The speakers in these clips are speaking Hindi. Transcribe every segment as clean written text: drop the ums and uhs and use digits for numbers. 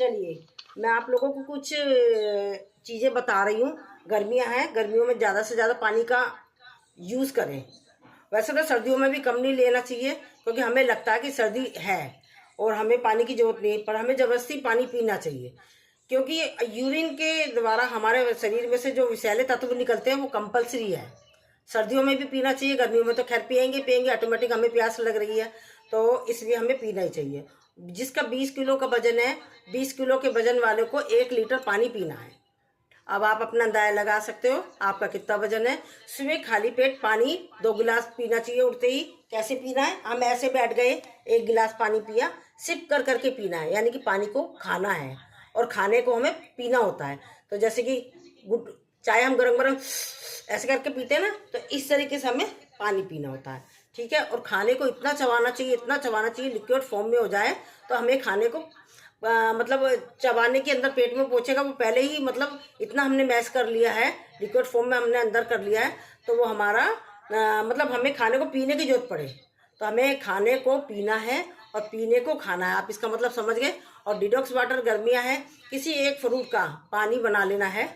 चलिए मैं आप लोगों को कुछ चीज़ें बता रही हूँ। गर्मियाँ हैं, गर्मियों में ज़्यादा से ज़्यादा पानी का यूज़ करें। वैसे तो सर्दियों में भी कम नहीं लेना चाहिए, क्योंकि हमें लगता है कि सर्दी है और हमें पानी की ज़रूरत नहीं है, पर हमें ज़बरदस्ती पानी पीना चाहिए, क्योंकि यूरिन के द्वारा हमारे शरीर में से जो विषैले तत्व निकलते हैं वो कंपलसरी है। सर्दियों में भी पीना चाहिए, गर्मियों में तो खैर पियेंगे, ऑटोमेटिक हमें प्यास लग रही है तो इसलिए हमें पीना ही चाहिए। जिसका 20 किलो का वजन है, 20 किलो के वजन वाले को 1 लीटर पानी पीना है। अब आप अपना अंदाजा लगा सकते हो आपका कितना वजन है। सुबह खाली पेट पानी 2 गिलास पीना चाहिए उठते ही। कैसे पीना है? हम ऐसे बैठ गए, 1 गिलास पानी पिया, सिप कर करके पीना है, यानी कि पानी को खाना है और खाने को हमें पीना होता है। तो जैसे कि चाय हम गरम गरम ऐसे करके पीते हैं ना, तो इस तरीके से हमें पानी पीना होता है, ठीक है। और खाने को इतना चबाना चाहिए, इतना चबाना चाहिए लिक्विड फॉर्म में हो जाए, तो हमें खाने को मतलब चबाने के अंदर पेट में पहुंचेगा वो पहले ही, मतलब इतना हमने मैश कर लिया है, लिक्विड फॉर्म में हमने अंदर कर लिया है, तो वो हमारा मतलब हमें खाने को पीने की जरूरत पड़े तो हमें खाने को पीना है और पीने को खाना है। आप इसका मतलब समझ गए। और डिटॉक्स वाटर, गर्मियाँ हैं, किसी एक फ्रूट का पानी बना लेना है,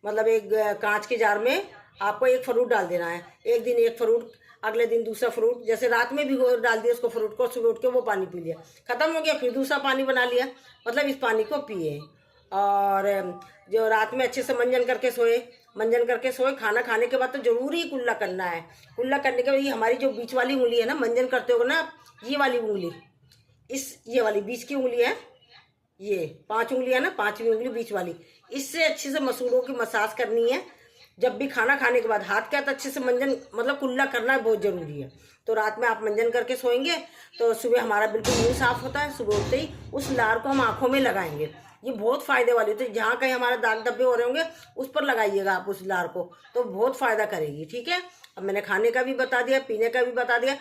मतलब एक कांच के जार में आपको एक फ्रूट डाल देना है। एक दिन एक फ्रूट, अगले दिन दूसरा फ्रूट, जैसे रात में भी डाल दिया उसको फ्रूट को, सुबह उठ के वो पानी पी लिया, खत्म हो गया, फिर दूसरा पानी बना लिया, मतलब इस पानी को पिए। और जो रात में अच्छे से मंजन करके सोए, खाना खाने के बाद तो जरूर ही कुल्ला करना है। कुल्ला करने के बाद ये हमारी जो बीच वाली उंगली है ना, मंजन करते हो ना आप, ये वाली उंगली, ये वाली बीच की उंगली है, ये 5 उंगलियां ना, 5वीं उंगली बीच वाली, इससे अच्छे से मसूड़ों की मसाज करनी है। जब भी खाना खाने के बाद हाथ क्या तो अच्छे से मंजन, मतलब कुल्ला करना बहुत जरूरी है। तो रात में आप मंजन करके सोएंगे तो सुबह हमारा बिल्कुल मुंह साफ होता है। सुबह उठते ही उस लार को हम आंखों में लगाएंगे, ये बहुत फायदे वाली होती है। जहाँ कहीं हमारे दाग धब्बे हो रहे होंगे उस पर लगाइएगा आप उस लार को, तो बहुत फायदा करेगी, ठीक है। अब मैंने खाने का भी बता दिया, पीने का भी बता दिया।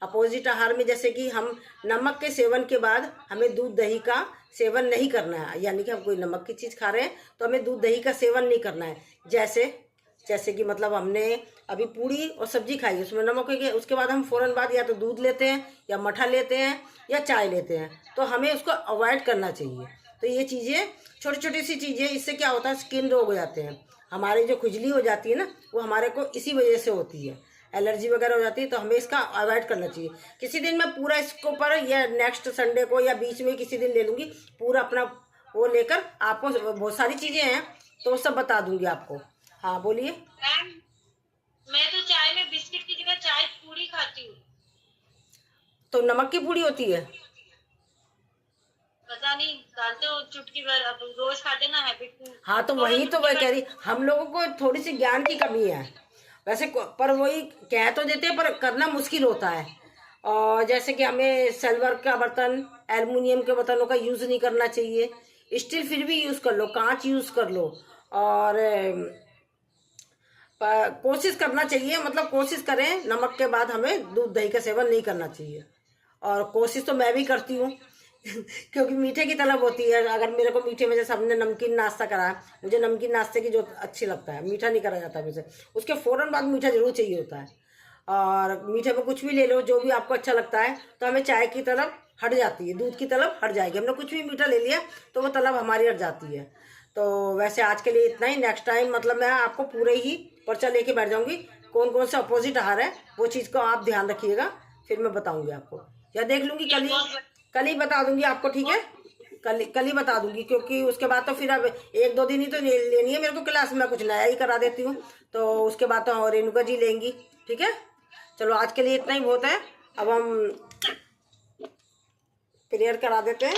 अपोजिट आहार में जैसे कि हम नमक के सेवन के बाद हमें दूध दही का सेवन नहीं करना है, यानी कि हम कोई नमक की चीज़ खा रहे हैं तो हमें दूध दही का सेवन नहीं करना है। जैसे कि मतलब हमने अभी पूड़ी और सब्जी खाई, उसमें नमक हो गया, उसके बाद हम फ़ौरन बाद या तो दूध लेते हैं या मठा लेते हैं या चाय लेते हैं, तो हमें उसको अवॉइड करना चाहिए। तो ये चीज़ें छोटी छोटी सी चीज़ें, इससे क्या होता है, स्किन रोग हो जाते हैं, हमारी जो खुजली हो जाती है ना, वो हमारे को इसी वजह से होती है, एलर्जी वगैरह हो जाती है। तो हमें इसका अवॉइड करना चाहिए। किसी दिन मैं पूरा इसको पर, या नेक्स्ट संडे को या बीच में किसी दिन ले लूँगी पूरा अपना वो लेकर, आपको बहुत सारी चीज़ें हैं तो सब बता दूंगी आपको। हाँ बोलिए। मैम, मैं तो चाय में बिस्किट की जगह चाय पूरी खाती हूँ। तो नमक की पूड़ी होती है? पता नहीं, डालते हो चुटकी भर, अब रोज खाते ना हैबिट। हाँ तो वही तो वह कह रही, हम लोगों को थोड़ी सी ज्ञान की कमी है वैसे पर वही कह तो देते हैं, पर करना मुश्किल होता है। और जैसे कि हमें सिल्वर का बर्तन, एल्युमिनियम के बर्तनों का यूज़ नहीं करना चाहिए। स्टील फिर भी यूज़ कर लो, कांच यूज़ कर लो। और कोशिश करना चाहिए, मतलब कोशिश करें, नमक के बाद हमें दूध दही का सेवन नहीं करना चाहिए। और कोशिश तो मैं भी करती हूँ क्योंकि मीठे की तलब होती है। अगर मेरे को मीठे में, जैसे हमने नमकीन नाश्ता करा, मुझे नमकीन नाश्ते की जो अच्छी लगता है, मीठा नहीं करा जाता मुझे, उसके फ़ौरन बाद मीठा जरूर चाहिए होता है। और मीठे में कुछ भी ले लो, जो भी आपको अच्छा लगता है, तो हमें चाय की तलब हट जाती है, दूध की तलब हट जाएगी। हमने कुछ भी मीठा ले लिया तो वो तलब हमारी हट जाती है। तो वैसे आज के लिए इतना ही। नेक्स्ट टाइम मतलब मैं आपको पूरे ही पर्चा लेके बैठ जाऊंगी, कौन कौन से अपोजिट आहार है वो चीज़ को आप ध्यान रखिएगा, फिर मैं बताऊंगी आपको, या देख लूंगी कल ही बता दूंगी आपको, ठीक है। कल ही बता दूंगी, क्योंकि उसके बाद तो फिर अब 1-2 दिन ही तो लेनी है मेरे को क्लास में, कुछ नया ही करा देती हूँ, तो उसके बाद तो रेणुका जी लेंगी, ठीक है। चलो आज के लिए इतना ही बहुत है। अब हम प्रेयर करा देते हैं।